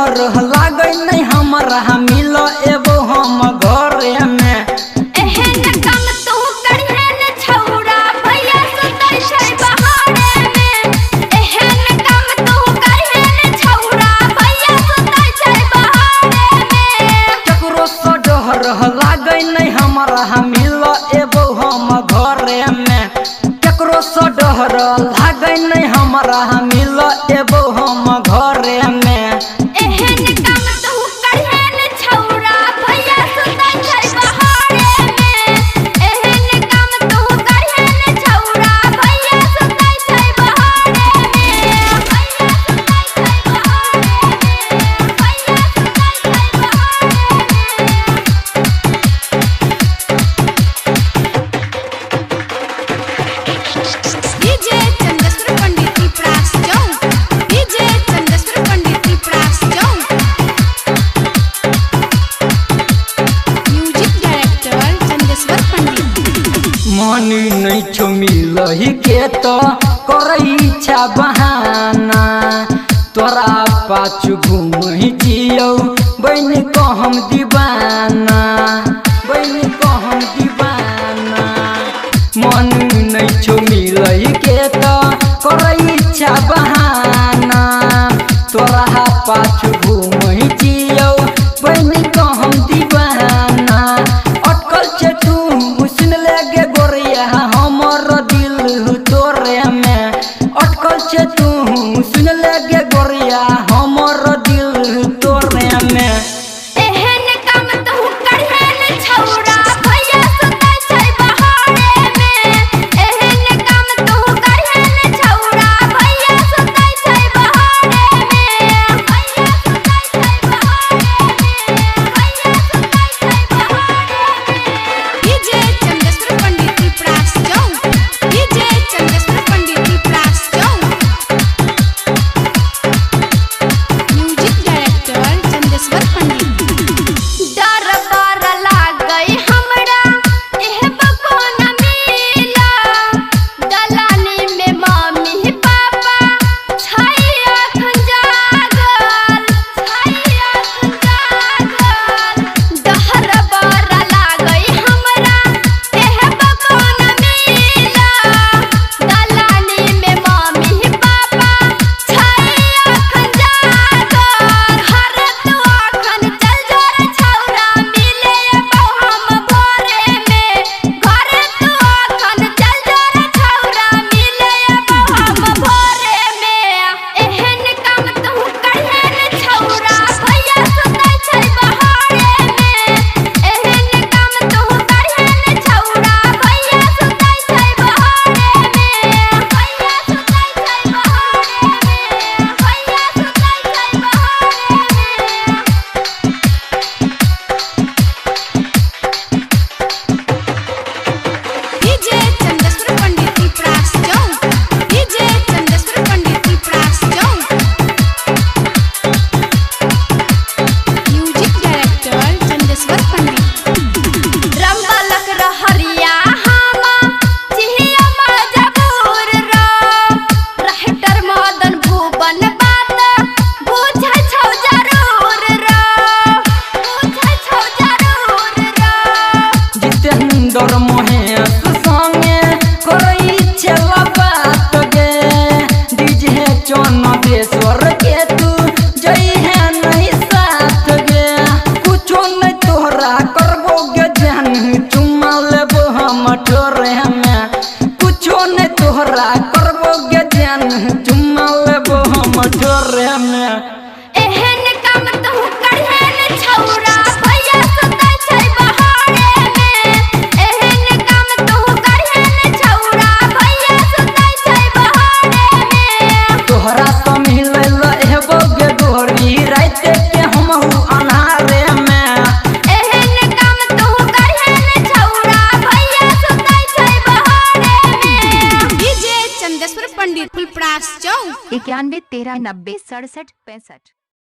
डर लागे नहीं हमरा मिल एबो हम घरे में। एहन काम तू करिहे न छौरा भैया सुतै छै बहारे में। एहन काम तू करिहे न छौरा भैया सुतै छै बहारे में। केकरो से डर लागे नहीं हमरा मिल एबो हम घरे में। केकरो से डर लागे नहीं हमरा मिल एबो हम घरे में। एहन काम तू करिहे न छौरा भैया सुतै छै बहारे में। एहन काम तू करिहे न छौरा भैया सुतै छै बहारे में। भैया सुतै छै बहारे में। भैया सुतै छै बहारे में। डीजे चंदेश्वर पंडित की प्रास चौक। डीजे चंदेश्वर पंडित की प्रास चौक। म्यूजिक डायरेक्टर चंदेश्वर पंडित। मनी नहीं छो मिलही के तो करई इच्छा बहाना। तोरा पाछू घूमही जियो बन को हम दीवाना। बन को हम दीवाना। मन नहीं छो मिलही के तो करई इच्छा बहाना। तोरा पाछू घूमही जियो बन को हम दीवाना। अटकल छे तू सुन लेगे गोरिया हमर दिल तोरे में। अटकल छे तू सुन लेगे गोरिया हमर दिल तोरे में। एहन काम तू करिहे न छौरा भैया सुतै छै बहारे में। एहन काम तू करिहे न छौरा भैया सुतै छै बहारे में। भैया सुतै छै बहारे में। भैया सुतै छै बहारे में। डीजे चंदेश्वर पंडित की प्रास चौक। डीजे चंदेश्वर पंडित की प्रास चौक। म्यूजिक डायरेक्टर चंदेश्वर पंडित। डर बर लागै हमरा एहब कोन मिला। दलानी में मम्मी पापा छै अखन जागल। छै अखन जागल। डर बर लागै हमरा एहब कोन मिला। दलानी में मम्मी पापा छै अखन जागल। घर तू अखन चल जोर छौरा मिले एबो हम भोरे में। घर तू अखन चल जोर छौरा मिले एबो हम भोरे में। एहन काम तू करिहे न छौरा भैया सुतै छै बहारे में। एहन काम तू करिहे न छौरा भैया सुतै छै बहारे में। भैया सुतै छै बहारे में। भैया सुतै छै बहारे में। डीजे चंदेश्वर पंडित की प्रास चौक। डीजे चंदेश्वर पंडित की प्रास चौक। म्यूजिक डायरेक्टर चंदेश्वर पंडित। रंबलक रहरिया हामा चिहिया मजबूर रो। रहटर मदन भुवन बात बुझै छौ जरूर रो। बुझै छौ जरूर रो। जितेंद्र महेश संगे करई छला बात गे। डीजे चंदेश्वर के तू जइहे नहीं साथ गे। कुछो नहीं तोहरा करबो गे जान चुमा लेबो हम ठोरे में। कुछो नहीं तोहरा करबो गे जान चुमा लेबो हम ठोरे में। एहन काम तू करिहे न छौरा भैया सुतै छै बहारे में। एहन काम तू करिहे न छौरा भैया सुतै छै बहारे में। तोहरा से मिले एबो गे गोरी रात के हमहू अन्हारे में। एहन काम तू करिहे न छौरा भैया सुतै छै बहारे में। डीजे चंदेश्वर पंडित फुलप्रास चौक। 91 13 90 67 65।